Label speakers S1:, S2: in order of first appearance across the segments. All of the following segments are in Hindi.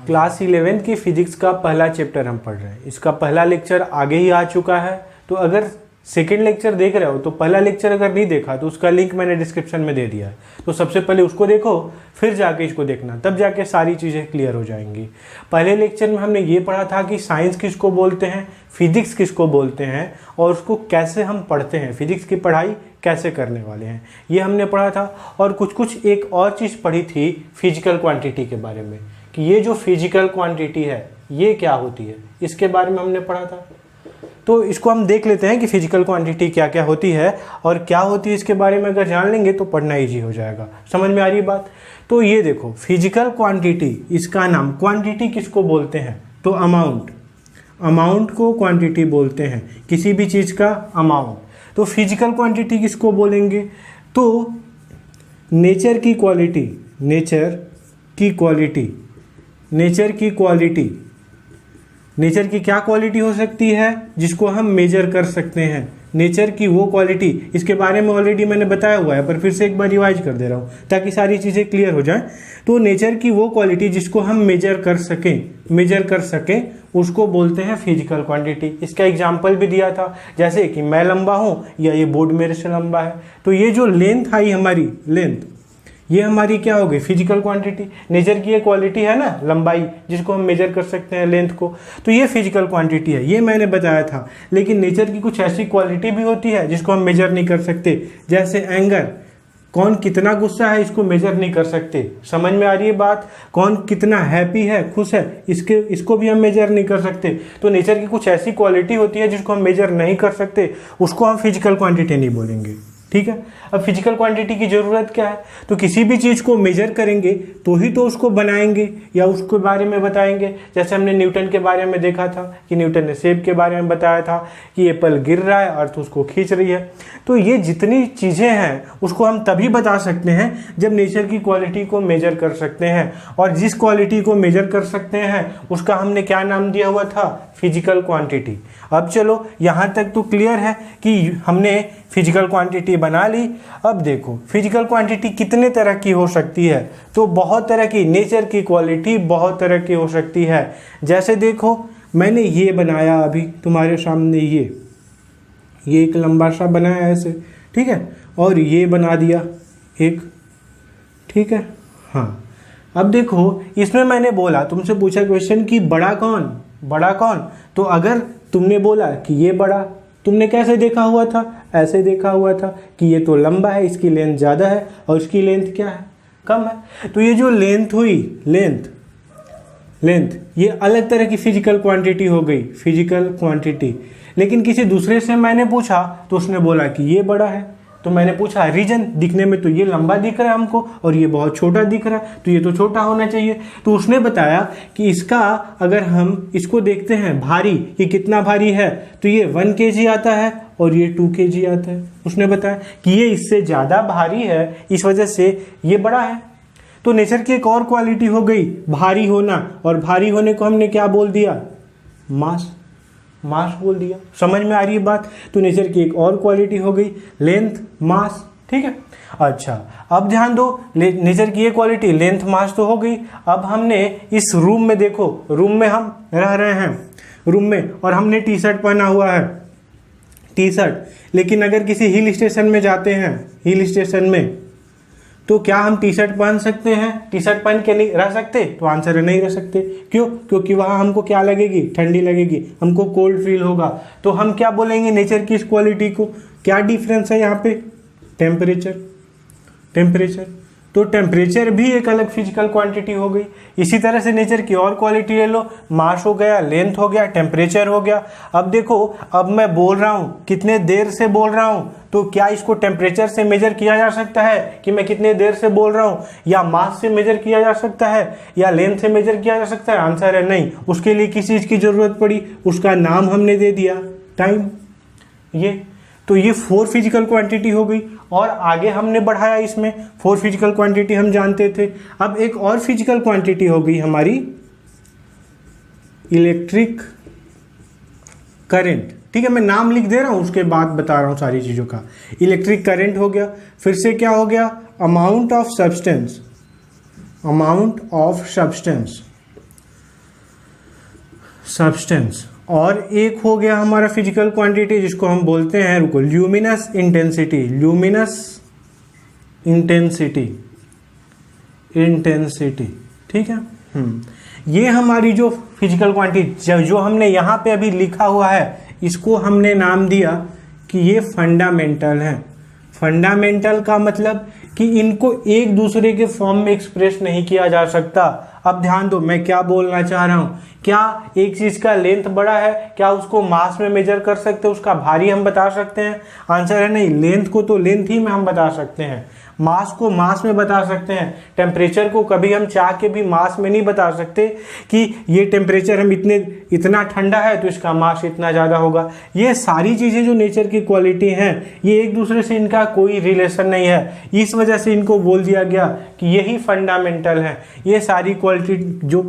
S1: क्लास 11 की फिजिक्स का पहला चैप्टर हम पढ़ रहे हैं। इसका पहला लेक्चर आगे ही आ चुका है, तो अगर सेकेंड लेक्चर देख रहे हो तो पहला लेक्चर अगर नहीं देखा तो उसका लिंक मैंने डिस्क्रिप्शन में दे दिया है, तो सबसे पहले उसको देखो, फिर जाके इसको देखना, तब जाके सारी चीज़ें क्लियर हो जाएंगी। पहले लेक्चर में हमने ये पढ़ा था कि साइंस किसको बोलते हैं, फिजिक्स किसको बोलते हैं और उसको कैसे हम पढ़ते हैं, फिजिक्स की पढ़ाई कैसे करने वाले हैं, ये हमने पढ़ा था। और कुछ एक और चीज़ पढ़ी थी फिजिकल क्वांटिटी के बारे में, कि ये जो फिजिकल क्वांटिटी है ये क्या होती है, इसके बारे में हमने पढ़ा था। तो इसको हम देख लेते हैं कि फिजिकल क्वांटिटी क्या क्या होती है और क्या होती है, इसके बारे में अगर जान लेंगे तो पढ़ना ईजी हो जाएगा। समझ में आ रही बात? तो ये देखो फिजिकल क्वांटिटी, इसका नाम, क्वांटिटी किसको बोलते हैं, तो अमाउंट, अमाउंट को क्वांटिटी बोलते हैं, किसी भी चीज़ का अमाउंट। तो फिजिकल क्वांटिटी किसको बोलेंगे, तो नेचर की क्वालिटी, नेचर की क्वालिटी, नेचर की क्वालिटी, नेचर की क्या क्वालिटी हो सकती है जिसको हम मेजर कर सकते हैं, नेचर की वो क्वालिटी, इसके बारे में ऑलरेडी मैंने बताया हुआ है पर फिर से एक बार रिवाइज कर दे रहा हूँ ताकि सारी चीज़ें क्लियर हो जाएं। तो नेचर की वो क्वालिटी जिसको हम मेजर कर सकें, मेजर कर सकें, उसको बोलते हैं फिजिकल क्वांटिटी। इसका एग्जाम्पल भी दिया था, जैसे कि मैं लंबा हूँ या ये बोर्ड मेरे से लंबा है, तो ये जो लेंथ आई हमारी, लेंथ, ये हमारी क्या हो गई, फिजिकल क्वांटिटी। नेचर की ये क्वालिटी है ना, लंबाई, जिसको हम मेजर कर सकते हैं, लेंथ को, तो ये फिजिकल क्वांटिटी है, ये मैंने बताया था। लेकिन नेचर की कुछ ऐसी क्वालिटी भी होती है जिसको हम मेजर नहीं कर सकते, जैसे एंगर, कौन कितना गुस्सा है इसको मेजर नहीं कर सकते। समझ में आ रही है बात? कौन कितना हैप्पी है, खुश है, इसको भी हम मेजर नहीं कर सकते। तो नेचर की कुछ ऐसी क्वालिटी होती है जिसको हम मेजर नहीं कर सकते, उसको हम फिजिकल क्वांटिटी नहीं बोलेंगे। ठीक है। अब फिजिकल क्वांटिटी की ज़रूरत क्या है, तो किसी भी चीज़ को मेजर करेंगे तो ही तो उसको बनाएंगे या उसके बारे में बताएंगे। जैसे हमने न्यूटन के बारे में देखा था कि न्यूटन ने सेब के बारे में बताया था कि एप्पल गिर रहा है, अर्थ उसको खींच रही है। तो ये जितनी चीज़ें हैं उसको हम तभी बता सकते हैं जब नेचर की क्वालिटी को मेजर कर सकते हैं, और जिस क्वालिटी को मेजर कर सकते हैं उसका हमने क्या नाम दिया हुआ था, फिजिकल क्वांटिटी। अब चलो यहाँ तक तो क्लियर है कि हमने फिजिकल क्वांटिटी बना ली। अब देखो फिजिकल क्वांटिटी कितने तरह की हो सकती है, तो बहुत तरह की, नेचर की क्वालिटी बहुत तरह की हो सकती है। जैसे देखो मैंने ये बनाया अभी तुम्हारे सामने, ये एक लंबा सा बनाया ऐसे, ठीक है, और ये बना दिया एक, ठीक है। हाँ, अब देखो इसमें मैंने बोला, तुमसे पूछा क्वेश्चन कि बड़ा कौन, बड़ा कौन, तो अगर तुमने बोला कि ये बड़ा, तुमने कैसे देखा हुआ था, ऐसे देखा हुआ था कि ये तो लंबा है, इसकी लेंथ ज़्यादा है और इसकी लेंथ क्या है, कम है। तो ये जो लेंथ हुई, लेंथ ये अलग तरह की फिजिकल क्वांटिटी हो गई, फिजिकल क्वांटिटी। लेकिन किसी दूसरे से मैंने पूछा तो उसने बोला कि ये बड़ा है, तो मैंने पूछा रीजन, दिखने में तो ये लंबा दिख रहा है हमको और ये बहुत छोटा दिख रहा है, तो ये तो छोटा होना चाहिए। तो उसने बताया कि इसका, अगर हम इसको देखते हैं भारी, कि कितना भारी है, तो ये 1 kg आता है और ये 2 kg आता है। उसने बताया कि ये इससे ज़्यादा भारी है, इस वजह से ये बड़ा है। तो नेचर की एक और क्वालिटी हो गई भारी होना, और भारी होने को हमने क्या बोल दिया, मास, मास बोल दिया। समझ में आ रही है बात? तो नेचर की एक और क्वालिटी हो गई लेंथ, मास, ठीक है। अच्छा, अब ध्यान दो, नेचर की ये क्वालिटी लेंथ, मास तो हो गई। अब हमने इस रूम में, देखो रूम में हम रह रहे हैं, रूम में, और हमने टी शर्ट पहना हुआ है, टी शर्ट। लेकिन अगर किसी हिल स्टेशन में जाते हैं, हिल स्टेशन में, तो क्या हम टी शर्ट पहन सकते हैं, टी शर्ट पहन के नहीं रह सकते? तो आंसर है नहीं रह सकते। क्यों? क्योंकि वहाँ हमको क्या लगेगी, ठंडी लगेगी, हमको कोल्ड फील होगा। तो हम क्या बोलेंगे नेचर की इस क्वालिटी को, क्या डिफरेंस है यहाँ पे, टेम्परेचर, टेम्परेचर। तो टेम्परेचर भी एक अलग फिजिकल क्वांटिटी हो गई। इसी तरह से नेचर की और क्वालिटी ले लो, मास हो गया, लेंथ हो गया, टेम्परेचर हो गया। अब देखो, अब मैं बोल रहा हूँ, कितने देर से बोल रहा हूँ, तो क्या इसको टेम्परेचर से मेजर किया जा सकता है कि मैं कितने देर से बोल रहा हूँ, या मास से मेजर किया जा सकता है, या लेंथ से मेजर किया जा सकता है? आंसर है नहीं। उसके लिए किस चीज़ की जरूरत पड़ी, उसका नाम हमने दे दिया टाइम। ये तो ये 4 फिजिकल क्वांटिटी हो गई, और आगे हमने बढ़ाया इसमें 4 फिजिकल क्वांटिटी हम जानते थे। अब एक और फिजिकल क्वांटिटी हो गई हमारी इलेक्ट्रिक करंट। ठीक है, मैं नाम लिख दे रहा हूँ, उसके बाद बता रहा हूँ सारी चीज़ों का। इलेक्ट्रिक करंट हो गया, फिर से क्या हो गया, amount of substance, amount of substance, substance, और एक हो गया हमारा फिजिकल क्वांटिटी जिसको हम बोलते हैं, रुको, luminous intensity. Luminous intensity, intensity, ठीक है। ये हमारी जो फिजिकल क्वांटिटी जो हमने यहाँ पे अभी लिखा हुआ है, इसको हमने नाम दिया कि ये फंडामेंटल है। फंडामेंटल का मतलब कि इनको एक दूसरे के फॉर्म में एक्सप्रेस नहीं किया जा सकता। अब ध्यान दो मैं क्या बोलना चाह रहा हूँ। क्या एक चीज का लेंथ बड़ा है, क्या उसको मास में मेजर कर सकते हैं, उसका भारी हम बता सकते हैं? आंसर है नहीं। लेंथ को तो लेंथ ही में हम बता सकते हैं, मास को मास में बता सकते हैं। टेम्परेचर को कभी हम चाह के भी मास में नहीं बता सकते कि ये टेम्परेचर हम इतना ठंडा है तो इसका मास इतना ज़्यादा होगा। ये सारी चीज़ें जो नेचर की क्वालिटी हैं, ये एक दूसरे से इनका कोई रिलेशन नहीं है। इस वजह से इनको बोल दिया गया कि यही फंडामेंटल है। ये सारी क्वालिटी जो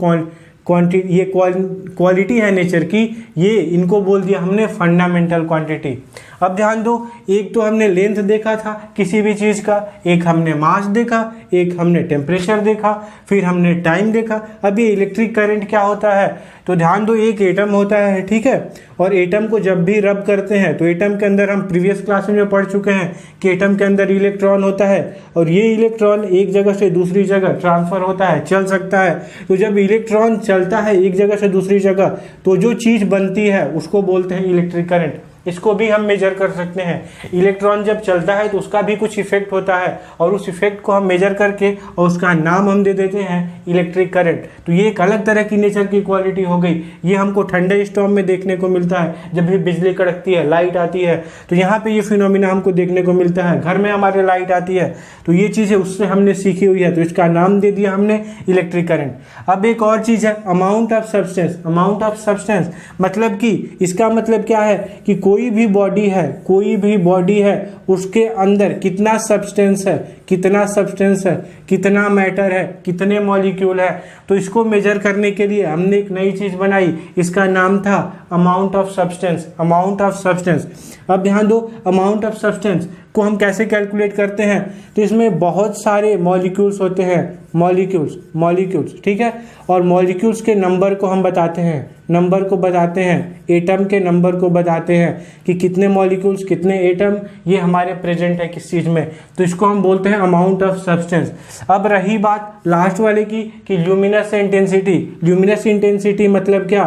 S1: क्वालिटी है नेचर की, ये इनको बोल दिया हमने फंडामेंटल क्वांटिटी। अब ध्यान दो, एक तो हमने लेंथ देखा था किसी भी चीज़ का, एक हमने मास देखा, एक हमने टेम्परेचर देखा, फिर हमने टाइम देखा। अब ये इलेक्ट्रिक करंट क्या होता है, तो ध्यान दो, एक एटम होता है, ठीक है, और एटम को जब भी रब करते हैं तो एटम के अंदर, हम प्रीवियस क्लास में पढ़ चुके हैं कि एटम के अंदर इलेक्ट्रॉन होता है, और ये इलेक्ट्रॉन एक जगह से दूसरी जगह ट्रांसफर होता है, चल सकता है। तो जब इलेक्ट्रॉन चलता है एक जगह से दूसरी जगह, तो जो चीज़ बनती है उसको बोलते हैं इलेक्ट्रिक करंट। इसको भी हम मेजर कर सकते हैं। इलेक्ट्रॉन जब चलता है तो उसका भी कुछ इफेक्ट होता है, और उस इफेक्ट को हम मेजर करके और उसका नाम हम दे देते हैं इलेक्ट्रिक करंट। तो ये एक अलग तरह की नेचर की क्वालिटी हो गई। ये हमको ठंडे स्टॉर्म में देखने को मिलता है, जब भी बिजली कड़कती है, लाइट आती है, तो यहाँ पे ये फिनोमिना हमको देखने को मिलता है। घर में हमारे लाइट आती है, तो ये चीज़ें उससे हमने सीखी हुई है, तो इसका नाम दे दिया हमने इलेक्ट्रिक करंट। अब एक और चीज़ है amount of substance. Amount of substance मतलब कि इसका मतलब क्या है कि कोई भी बॉडी है, कोई भी बॉडी है, उसके अंदर कितना सब्सटेंस है, कितना सब्सटेंस है, कितना मैटर है, कितने मॉलिक्यूल है। तो इसको मेजर करने के लिए हमने एक नई चीज बनाई, इसका नाम था amount of substance. Amount of substance. अब ध्यान दो, अमाउंट ऑफ सब्सटेंस को हम कैसे कैलकुलेट करते हैं, तो इसमें बहुत सारे मॉलिक्यूल्स होते हैं, मॉलिक्यूल्स, ठीक है, और मॉलिक्यूल्स के नंबर को हम बताते हैं, नंबर को बताते हैं, एटम के नंबर को बताते हैं कि कितने मॉलिक्यूल्स, कितने एटम ये हमारे प्रेजेंट है किस चीज़ में, तो इसको हम बोलते हैं अमाउंट ऑफ सब्सटेंस। अब रही बात लास्ट वाले की कि ल्यूमिनस इंटेंसिटी। ल्यूमिनस इंटेंसिटी मतलब क्या,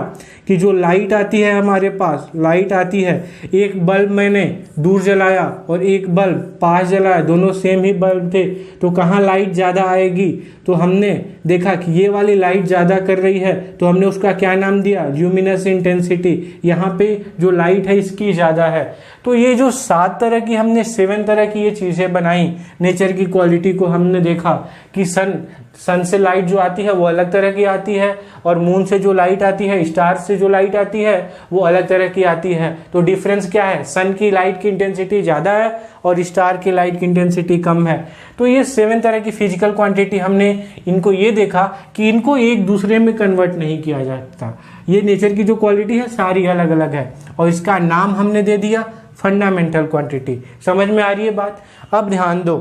S1: कि जो लाइट आती है हमारे पास, लाइट आती है, एक बल्ब मैंने दूर जलाया और एक बल्ब पास जलाया, दोनों सेम ही बल्ब थे, तो कहाँ लाइट ज़्यादा आएगी, तो हमने देखा कि ये वाली लाइट ज़्यादा कर रही है, तो हमने उसका क्या नाम दिया, ल्यूमिनस इंटेंसिटी। यहाँ पे जो लाइट है इसकी ज़्यादा है। तो ये जो 7 तरह की हमने 7 तरह की ये चीज़ें बनाई, नेचर की क्वालिटी को हमने देखा कि सन से लाइट जो आती है वो अलग तरह की आती है, और मून से जो लाइट आती है, स्टार से जो लाइट आती है वो अलग तरह की आती है। तो डिफरेंस क्या है, सन की लाइट की इंटेंसिटी ज़्यादा है और स्टार की लाइट की इंटेंसिटी कम है। तो ये 7 तरह की फिजिकल क्वांटिटी हमने इनको ये देखा कि इनको एक दूसरे में कन्वर्ट नहीं किया जाता। ये नेचर की जो क्वालिटी है सारी अलग अलग है, और इसका नाम हमने दे दिया फंडामेंटल क्वांटिटी। समझ में आ रही है बात। अब ध्यान दो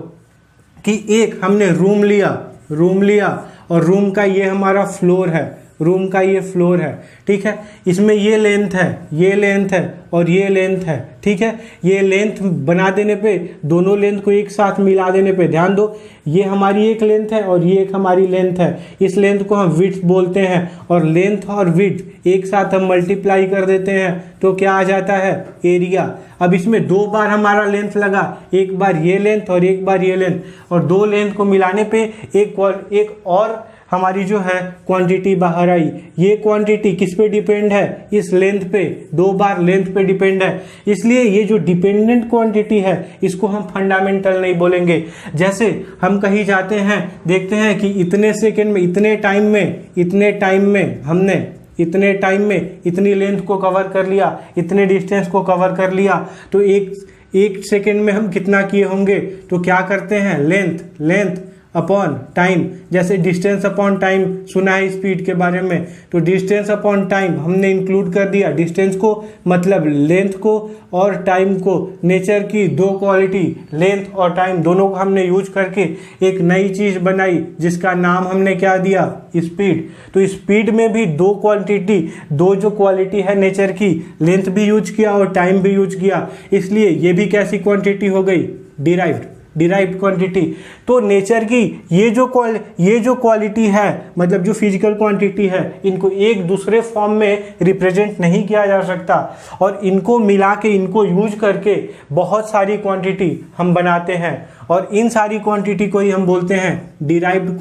S1: कि एक हमने रूम लिया और रूम का ये हमारा फ्लोर है, रूम का ये फ्लोर है, ठीक है, इसमें ये लेंथ है, ये लेंथ है और ये लेंथ है, ठीक है। ये लेंथ बना देने पे, दोनों लेंथ को एक साथ मिला देने पे, ध्यान दो, ये हमारी एक लेंथ है और ये एक हमारी लेंथ है। इस लेंथ को हम विड्थ बोलते हैं, और लेंथ और विड्थ एक साथ हम मल्टीप्लाई कर देते हैं तो क्या आ जाता है, एरिया। अब इसमें 2 बार हमारा लेंथ लगा, एक बार ये लेंथ और एक बार ये लेंथ, और 2 लेंथ को मिलाने पे एक और हमारी जो है क्वांटिटी बाहर आई। ये क्वांटिटी किस पे डिपेंड है, इस लेंथ पे, 2 बार लेंथ पे डिपेंड है। इसलिए ये जो डिपेंडेंट क्वांटिटी है इसको हम फंडामेंटल नहीं बोलेंगे। जैसे हम कहीं जाते हैं, देखते हैं कि इतने सेकेंड में, इतने टाइम में हमने इतने टाइम में इतनी लेंथ को कवर कर लिया, इतने डिस्टेंस को कवर कर लिया, तो एक सेकेंड में हम कितना किए होंगे, तो क्या करते हैं, लेंथ अपॉन टाइम, जैसे डिस्टेंस अपॉन टाइम सुना है स्पीड के बारे में, तो डिस्टेंस अपॉन टाइम हमने इंक्लूड कर दिया, डिस्टेंस को मतलब लेंथ को और टाइम को, नेचर की दो क्वालिटी लेंथ और टाइम दोनों को हमने यूज करके एक नई चीज़ बनाई जिसका नाम हमने क्या दिया, स्पीड। तो स्पीड में भी दो क्वांटिटी, दो जो क्वालिटी है नेचर की, लेंथ भी यूज किया और टाइम भी यूज किया, इसलिए ये भी कैसी क्वांटिटी हो गई, डिराइव्ड क्वांटिटी। तो नेचर की ये जो क्वालिटी है, मतलब जो फिजिकल क्वांटिटी है, इनको एक दूसरे फॉर्म में रिप्रेजेंट नहीं किया जा सकता और इनको मिला के, इनको यूज करके बहुत सारी क्वांटिटी हम बनाते हैं और इन सारी क्वांटिटी को ही हम बोलते हैं डिराइव्ड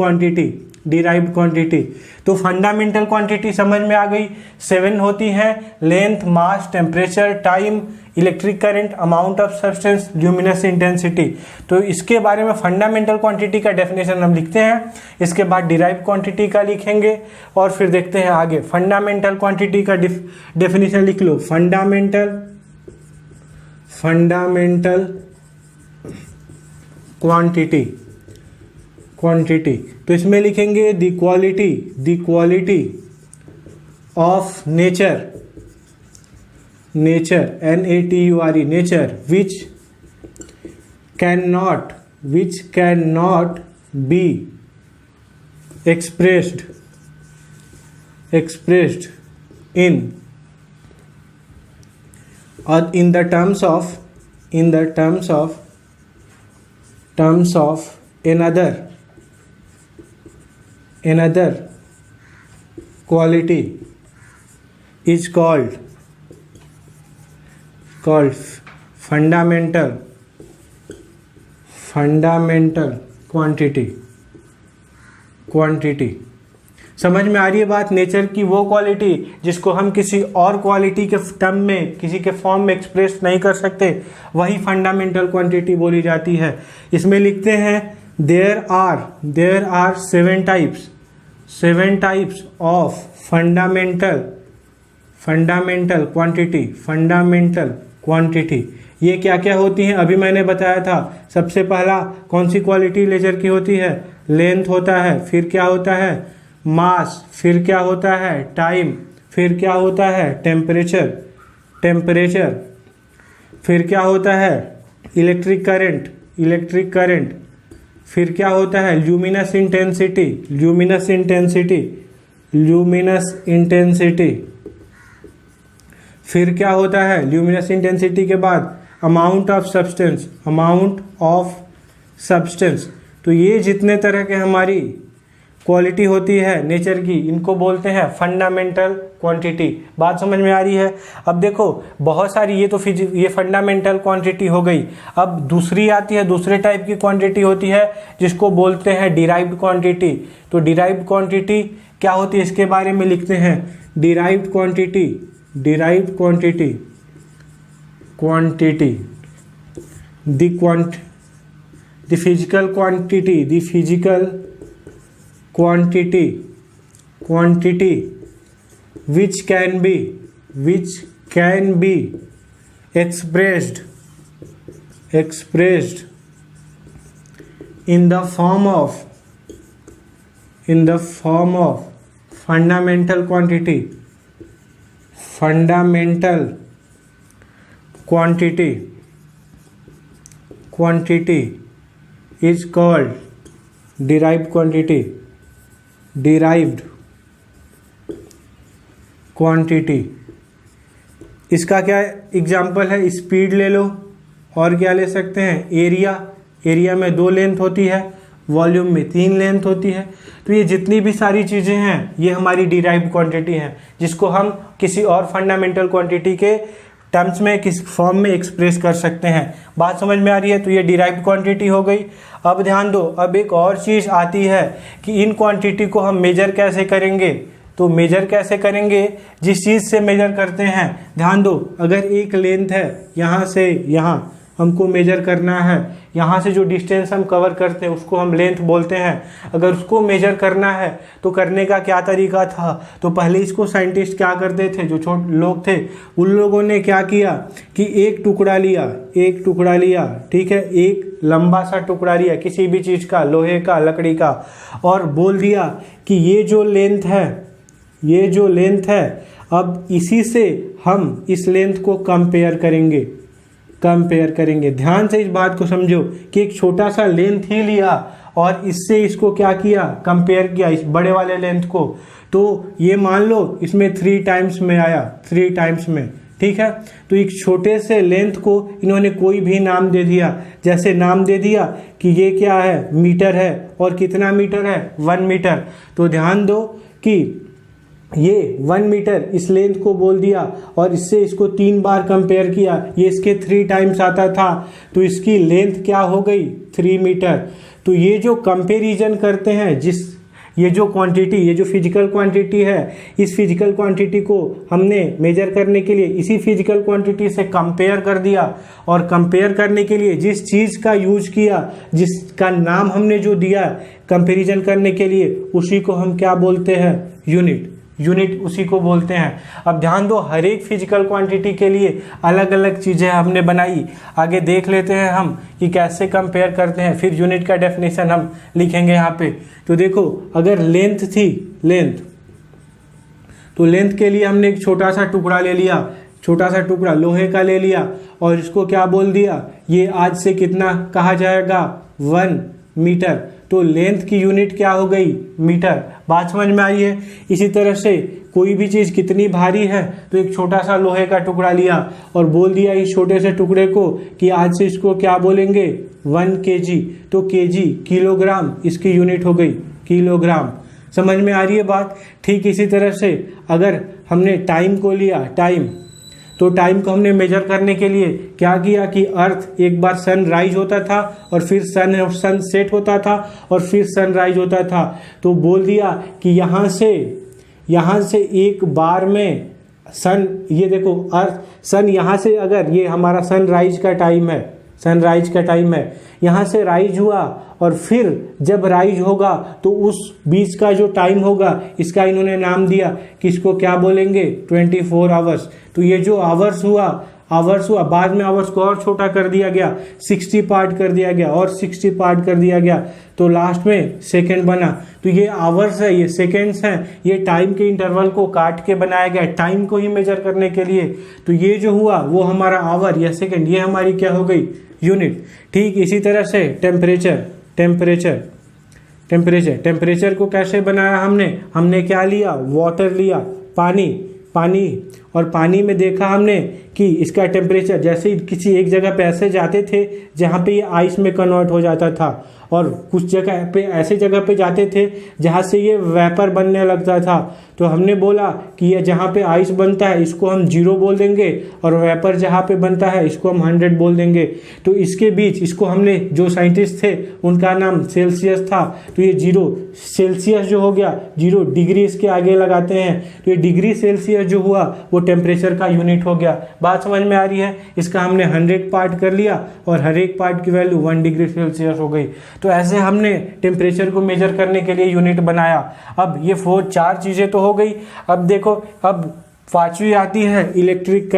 S1: क्वांटिटी। तो फंडामेंटल क्वांटिटी समझ में आ गई, 7 होती हैं, length, mass, temperature, time, electric current, amount of substance, luminous intensity. तो इसके बारे में फंडामेंटल क्वांटिटी का डेफिनेशन हम लिखते हैं, इसके बाद डिराइव्ड क्वांटिटी का लिखेंगे और फिर देखते हैं आगे। फंडामेंटल क्वांटिटी का डेफिनेशन लिख लो, फंडामेंटल क्वांटिटी। तो इसमें लिखेंगे the quality of nature NATURE, nature which cannot be expressed in the terms of another quality is called fundamental quantity. समझ में आ रही है बात? नेचर की वो क्वालिटी जिसको हम किसी और क्वालिटी के टर्म में, किसी के फॉर्म में एक्सप्रेस नहीं कर सकते, वही फंडामेंटल क्वांटिटी बोली जाती है। इसमें लिखते हैं there are 7 types of fundamental quantity. ये क्या क्या होती हैं अभी मैंने बताया था। सबसे पहला कौन सी क्वालिटी नेचर की होती है, लेंथ होता है, फिर क्या होता है, मास, फिर क्या होता है, टाइम, फिर क्या होता है, टेम्परेचर, फिर क्या होता है, इलेक्ट्रिक करंट, फिर क्या होता है, ल्यूमिनस इंटेंसिटी, फिर क्या होता है, ल्यूमिनस इंटेंसिटी के बाद अमाउंट ऑफ सब्सटेंस। तो ये जितने तरह के हमारी क्वालिटी होती है नेचर की, इनको बोलते हैं फंडामेंटल क्वांटिटी। बात समझ में आ रही है? अब देखो बहुत सारी, ये फंडामेंटल क्वांटिटी हो गई। अब दूसरी आती है, दूसरे टाइप की क्वांटिटी होती है जिसको बोलते हैं डिराइव्ड क्वांटिटी। तो डिराइव्ड क्वांटिटी क्या होती है इसके बारे में लिखते हैं, derived quantity the physical quantity which can be expressed in the form of fundamental quantity is called derived quantity। इसका क्या एग्जाम्पल है, स्पीड ले लो और क्या ले सकते हैं, एरिया में 2 लेंथ होती है, वॉल्यूम में 3 लेंथ होती है। तो ये जितनी भी सारी चीज़ें हैं ये हमारी डिराइव्ड क्वांटिटी हैं, जिसको हम किसी और फंडामेंटल क्वांटिटी के टर्म्स में, किस फॉर्म में एक्सप्रेस कर सकते हैं। बात समझ में आ रही है? तो ये डिराइव्ड क्वांटिटी हो गई। अब ध्यान दो, अब एक और चीज़ आती है कि इन क्वांटिटी को हम मेजर कैसे करेंगे। तो मेजर कैसे करेंगे, जिस चीज़ से मेजर करते हैं, ध्यान दो, अगर एक लेंथ है यहाँ से यहाँ, हमको मेजर करना है। यहाँ से जो डिस्टेंस हम कवर करते हैं उसको हम लेंथ बोलते हैं। अगर उसको मेजर करना है तो करने का क्या तरीका था, तो पहले इसको साइंटिस्ट क्या करते थे, जो छोटे लोग थे उन लोगों ने क्या किया कि एक टुकड़ा लिया, ठीक है, एक लंबा सा टुकड़ा लिया किसी भी चीज़ का, लोहे का, लकड़ी का, और बोल दिया कि ये जो लेंथ है अब इसी से हम इस लेंथ को कंपेयर करेंगे। ध्यान से इस बात को समझो कि एक छोटा सा लेंथ ही लिया और इससे इसको क्या किया, कंपेयर किया इस बड़े वाले लेंथ को। तो ये मान लो इसमें 3 टाइम्स में आया, 3 टाइम्स में, ठीक है। तो एक छोटे से लेंथ को इन्होंने कोई भी नाम दे दिया, जैसे नाम दे दिया कि ये क्या है, मीटर है, और कितना मीटर है, 1 मीटर। तो ध्यान दो कि ये 1 मीटर इस लेंथ को बोल दिया और इससे इसको 3 बार कंपेयर किया, ये इसके 3 टाइम्स आता था, तो इसकी लेंथ क्या हो गई, 3 मीटर। तो ये जो कंपेरिजन करते हैं, ये जो क्वांटिटी, ये जो फिजिकल क्वांटिटी है, इस फिजिकल क्वांटिटी को हमने मेजर करने के लिए इसी फिजिकल क्वांटिटी से कंपेयर कर दिया, और कंपेयर करने के लिए जिस चीज़ का यूज किया, जिसका नाम हमने जो दिया कंपेरिजन करने के लिए, उसी को हम क्या बोलते हैं, यूनिट उसी को बोलते हैं। अब ध्यान दो, हर एक फिजिकल क्वांटिटी के लिए अलग अलग चीज़ें हमने बनाई। आगे देख लेते हैं हम कि कैसे कंपेयर करते हैं, फिर यूनिट का डेफिनेशन हम लिखेंगे यहाँ पे। तो देखो, अगर लेंथ थी, तो लेंथ के लिए हमने एक छोटा सा टुकड़ा ले लिया, छोटा सा टुकड़ा लोहे का ले लिया, और इसको क्या बोल दिया, ये आज से कितना कहा जाएगा, 1 मीटर। तो लेंथ की यूनिट क्या हो गई, मीटर। बात समझ में आई है। इसी तरह से कोई भी चीज़ कितनी भारी है, तो एक छोटा सा लोहे का टुकड़ा लिया और बोल दिया इस छोटे से टुकड़े को कि आज से इसको क्या बोलेंगे, 1 kg। तो kg किलोग्राम इसकी यूनिट हो गई, किलोग्राम। समझ में आ रही है बात। ठीक इसी तरह से अगर हमने टाइम को लिया, तो टाइम को हमने मेजर करने के लिए क्या किया कि अर्थ एक बार सनराइज होता था और फिर सन सेट होता था और फिर सनराइज होता था। तो बोल दिया कि यहाँ से एक बार में सन, ये देखो अर्थ सन, यहाँ से अगर ये हमारा सनराइज का टाइम है, यहाँ से राइज हुआ और फिर जब राइज होगा तो उस बीच का जो टाइम होगा, इसका इन्होंने नाम दिया कि इसको क्या बोलेंगे, 24 आवर्स। तो ये जो आवर्स हुआ, बाद में आवर्स को और छोटा कर दिया गया, 60 पार्ट कर दिया गया और 60 पार्ट कर दिया गया, तो लास्ट में सेकेंड बना। तो ये आवर्स है, ये सेकेंड्स हैं, ये टाइम के इंटरवल को काट के बनाया गया टाइम को ही मेजर करने के लिए। तो ये जो हुआ वो हमारा आवर या सेकेंड, ये हमारी क्या हो गई, यूनिट। ठीक इसी तरह से टेम्परेचर को कैसे बनाया हमने क्या लिया, वाटर लिया, पानी, और पानी में देखा हमने कि इसका टेम्परेचर, जैसे ही किसी एक जगह पे ऐसे जाते थे जहाँ पे ये आइस में कन्वर्ट हो जाता था, और कुछ जगह पे ऐसे जगह पे जाते थे जहाँ से ये वेपर बनने लगता था। तो हमने बोला कि ये जहाँ पे आइस बनता है इसको हम 0 बोल देंगे, और वेपर जहाँ पे बनता है इसको हम 100 बोल देंगे। तो इसके बीच, इसको हमने, जो साइंटिस्ट थे उनका नाम सेल्सियस था, तो ये 0 सेल्सियस जो हो गया, 0 डिग्री इसके आगे लगाते हैं, तो ये डिग्री सेल्सियस जो हुआ वो टेम्परेचर का यूनिट हो गया। बात समझ में आ रही है। इसका हमने 100 पार्ट कर लिया और हर एक पार्ट की वैल्यू 1 डिग्री सेल्सियस हो गई। तो ऐसे हमने टेम्परेचर को मेजर करने के लिए यूनिट बनाया। अब ये 4 चीज़ें तो हो गई। अब देखो, अब 5वीं आती है इलेक्ट्रिक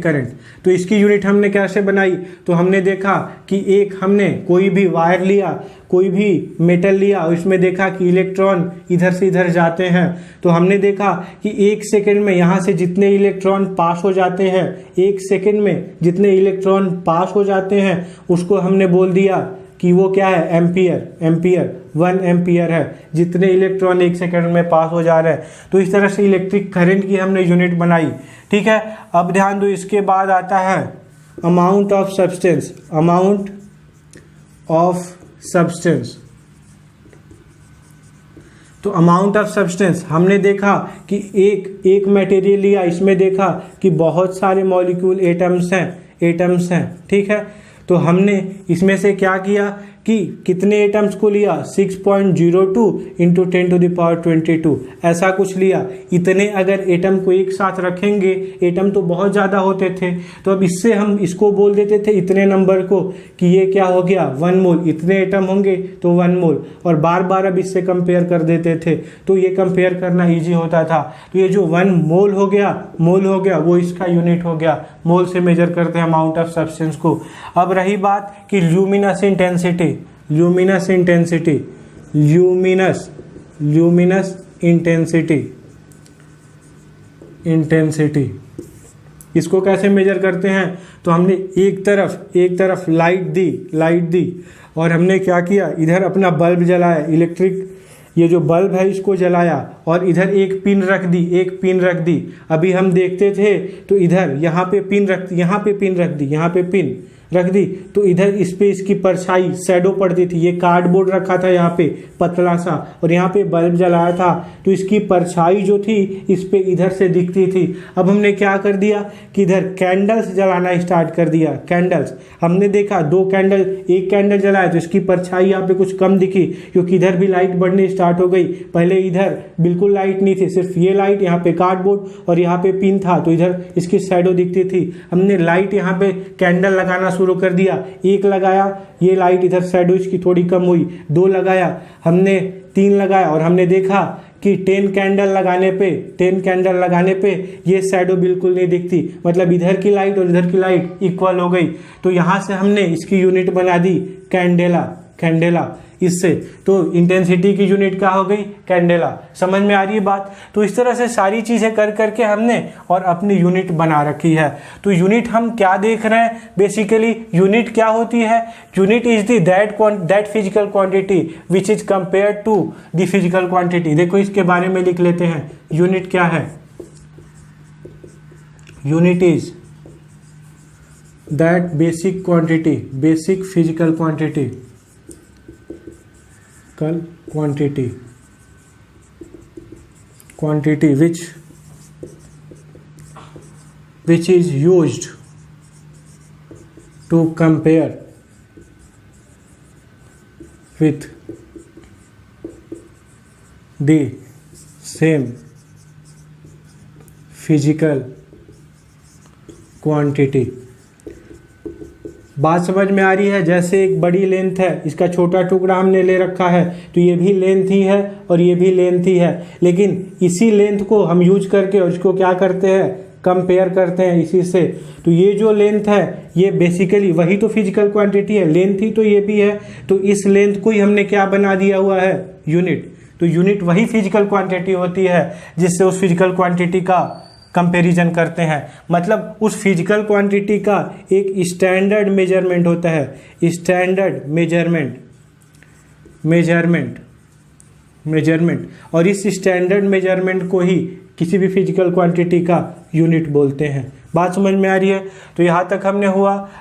S1: करंट। तो इसकी यूनिट हमने कैसे बनाई, तो हमने देखा कि हमने कोई भी वायर लिया, कोई भी मेटल लिया, और इसमें देखा कि इलेक्ट्रॉन इधर से इधर जाते हैं। तो हमने देखा कि 1 सेकेंड में यहाँ से जितने इलेक्ट्रॉन पास हो जाते हैं, 1 सेकेंड में जितने इलेक्ट्रॉन पास हो जाते हैं उसको हमने बोल दिया कि वो क्या है, एम्पियर 1 एम्पियर है, जितने इलेक्ट्रॉन 1 सेकेंड में पास हो जा रहे हैं। तो इस तरह से इलेक्ट्रिक करंट की हमने यूनिट बनाई। ठीक है, अब ध्यान दो, इसके बाद आता है अमाउंट ऑफ सब्सटेंस। तो अमाउंट ऑफ सब्सटेंस हमने देखा कि एक मटेरियल लिया, इसमें देखा कि बहुत सारे मॉलिक्यूल एटम्स हैं। ठीक है, तो हमने इसमें से क्या किया कि कितने एटम्स को लिया, 6.02 इंटू 10⁻22 ऐसा कुछ लिया। इतने अगर एटम को एक साथ रखेंगे, एटम तो बहुत ज़्यादा होते थे, तो अब इससे हम इसको बोल देते थे इतने नंबर को कि ये क्या हो गया 1 मोल, इतने एटम होंगे तो 1 मोल, और बार बार अब इससे कंपेयर कर देते थे तो ये कंपेयर करना ईजी होता था। तो ये जो 1 मोल हो गया वो इसका यूनिट हो गया, मोल से मेजर करते हैं अमाउंट ऑफ सब्सटेंस को। अब रही बात कि ल्यूमिनस इंटेंसिटी इसको कैसे मेजर करते हैं? तो हमने एक तरफ लाइट दी और हमने क्या किया, इधर अपना बल्ब जलाया, इलेक्ट्रिक ये जो बल्ब है इसको जलाया, और इधर एक पिन रख दी। अभी हम देखते थे तो इधर यहाँ पे पिन रख दी तो इधर इस पे इसकी परछाई शैडो पड़ती थी। ये कार्डबोर्ड रखा था यहाँ पे पतला सा, और यहाँ पे बल्ब जलाया था तो इसकी परछाई जो थी इस पे इधर से दिखती थी। अब हमने क्या कर दिया कि इधर कैंडल्स जलाना स्टार्ट कर दिया। कैंडल्स हमने देखा एक कैंडल जलाया तो इसकी परछाई यहाँ पे कुछ कम दिखी, क्योंकि इधर भी लाइट बढ़नी स्टार्ट हो गई। पहले इधर बिल्कुल लाइट नहीं थी, सिर्फ ये लाइट, यहाँ पे कार्डबोर्ड और यहाँ पे पिन था तो इधर इसकी शैडो दिखती थी। हमने लाइट यहाँ पे कैंडल लगाना शुरू कर दिया, एक लगाया, ये लाइट इधर शैडो इसकी थोड़ी कम हुई, 2 लगाया, हमने 3 लगाया, और हमने देखा कि 10 कैंडल लगाने पे ये शैडो बिल्कुल नहीं दिखती, मतलब इधर की लाइट और इधर की लाइट इक्वल हो गई। तो यहाँ से हमने इसकी यूनिट बना दी कैंडेला इससे, तो इंटेंसिटी की यूनिट क्या हो गई, कैंडेला। समझ में आ रही है बात? तो इस तरह से सारी चीज़ें कर करके हमने और अपनी यूनिट बना रखी है। तो यूनिट हम क्या देख रहे हैं, बेसिकली यूनिट क्या होती है, unit is the that physical quantity which is compared to the physical quantity. देखो इसके बारे में लिख लेते हैं, यूनिट क्या है, unit is that basic physical quantity which is used to compare with the same physical quantity। बात समझ में आ रही है? जैसे एक बड़ी लेंथ है, इसका छोटा टुकड़ा हमने ले रखा है, तो ये भी लेंथ ही है और ये भी लेंथ ही है, लेकिन इसी लेंथ को हम यूज करके उसको क्या करते हैं, कंपेयर करते हैं इसी से। तो ये जो लेंथ है ये बेसिकली वही तो फिजिकल क्वांटिटी है, लेंथ ही तो ये भी है, तो इस लेंथ को ही हमने क्या बना दिया हुआ है, यूनिट। तो यूनिट वही फिजिकल क्वांटिटी होती है जिससे उस फिजिकल क्वांटिटी का कंपैरिजन करते हैं, मतलब उस फिजिकल क्वांटिटी का एक स्टैंडर्ड मेजरमेंट होता है, स्टैंडर्ड मेजरमेंट, और इस स्टैंडर्ड मेजरमेंट को ही किसी भी फिजिकल क्वांटिटी का यूनिट बोलते हैं। बात समझ में आ रही है? तो यहाँ तक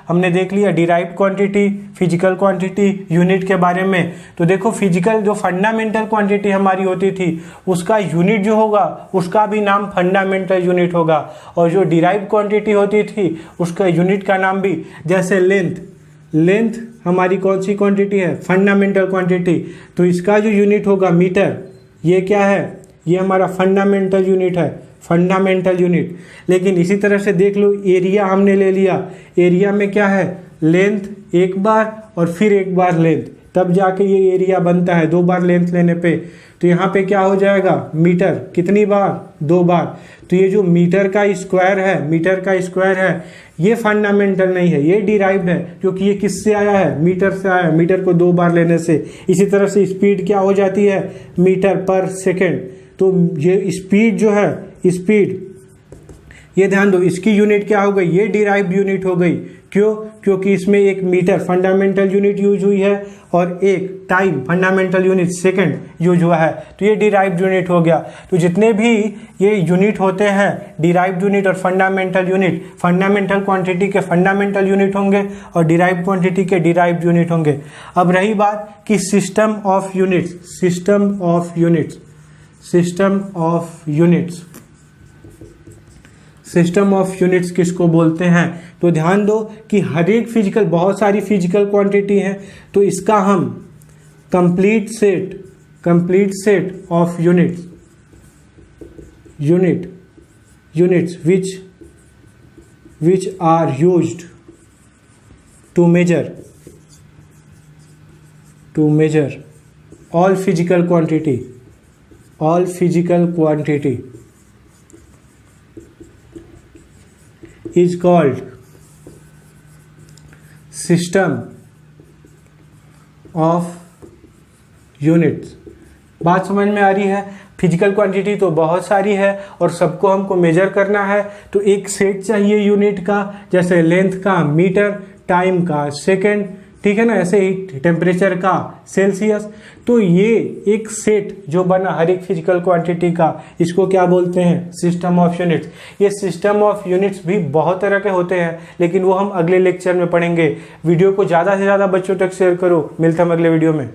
S1: हमने देख लिया derived quantity, physical quantity, unit के बारे में। तो देखो फिजिकल जो फंडामेंटल क्वांटिटी हमारी होती थी उसका यूनिट जो होगा उसका भी नाम फंडामेंटल यूनिट होगा, और जो डिराइव्ड क्वांटिटी होती थी उसका यूनिट का नाम भी, जैसे लेंथ हमारी कौन सी क्वांटिटी है, फंडामेंटल क्वांटिटी, तो इसका जो यूनिट होगा मीटर। ये क्या है, ये हमारा फंडामेंटल यूनिट है, फंडामेंटल यूनिट। लेकिन इसी तरह से देख लो एरिया हमने ले लिया, एरिया में क्या है, लेंथ एक बार और फिर एक बार लेंथ, तब जाके ये एरिया बनता है, 2 बार लेंथ लेने पे। तो यहाँ पे क्या हो जाएगा, मीटर, कितनी बार, 2 बार। तो ये जो मीटर का स्क्वायर है ये फंडामेंटल नहीं है, ये डिराइव्ड है, क्योंकि ये किससे आया है, मीटर से आया है, मीटर को 2 बार लेने से। इसी तरह से स्पीड क्या हो जाती है, मीटर पर सेकेंड। तो ये स्पीड जो है, स्पीड, ये ध्यान दो, इसकी यूनिट क्या हो गई, ये डिराइव्ड यूनिट हो गई। क्यों? क्योंकि इसमें एक मीटर फंडामेंटल यूनिट यूज हुई है और एक time fundamental unit second use हुआ है, तो ये डिराइव्ड यूनिट हो गया। तो जितने भी ये यूनिट होते हैं, डिराइव्ड यूनिट और फंडामेंटल यूनिट, फंडामेंटल क्वांटिटी के फंडामेंटल यूनिट होंगे और डिराइव्ड क्वांटिटी के डिराइव्ड यूनिट होंगे। अब रही बात कि system of units system of units किसको बोलते हैं? तो ध्यान दो कि हर एक फिजिकल, बहुत सारी फिजिकल क्वांटिटी है, तो इसका हम complete set of units which are used to measure all physical quantity is called system of units. बात समझ में आ रही है? फिजिकल क्वांटिटी तो बहुत सारी है और सबको हमको मेजर करना है, तो एक सेट चाहिए यूनिट का, जैसे लेंथ का मीटर, टाइम का सेकंड, ठीक है ना, ऐसे ही टेम्परेचर का सेल्सियस। तो ये एक सेट जो बना हर एक फिजिकल क्वांटिटी का, इसको क्या बोलते हैं? System of units. ये सिस्टम ऑफ यूनिट्स भी बहुत तरह के होते हैं, लेकिन वो हम अगले लेक्चर में पढ़ेंगे। वीडियो को ज़्यादा से ज़्यादा बच्चों तक शेयर करो। मिलते हैं अगले वीडियो में।